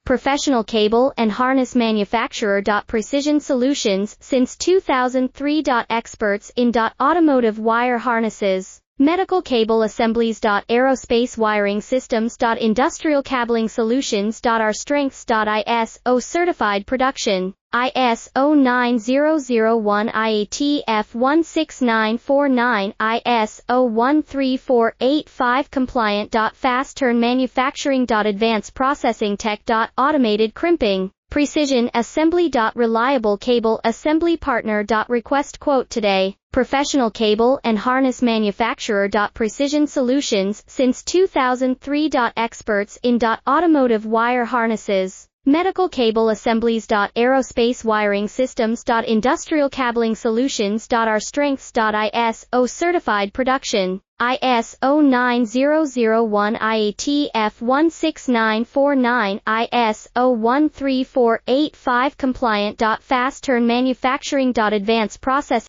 professional cable and harness manufacturer. Precision Solutions since 2003. Experts in automotive wire harnesses, medical cable assemblies. Aerospace wiring systems. Industrial cabling solutions. Our strengths. ISO certified production. ISO 9001 IATF 16949 ISO 13485 compliant. Fast turn manufacturing. Advanced processing tech. Automated crimping. Precision assembly. Reliable cable assembly partner. Request quote today. Professional cable and harness manufacturer. Precision Solutions since 2003. Experts in automotive wire harnesses, medical cable assemblies. Aerospace wiring systems. Industrial cabling solutions. Our strengths. ISO certified production. ISO 9001 IATF 16949 ISO 13485 compliant. Fast turn manufacturing. Advanced process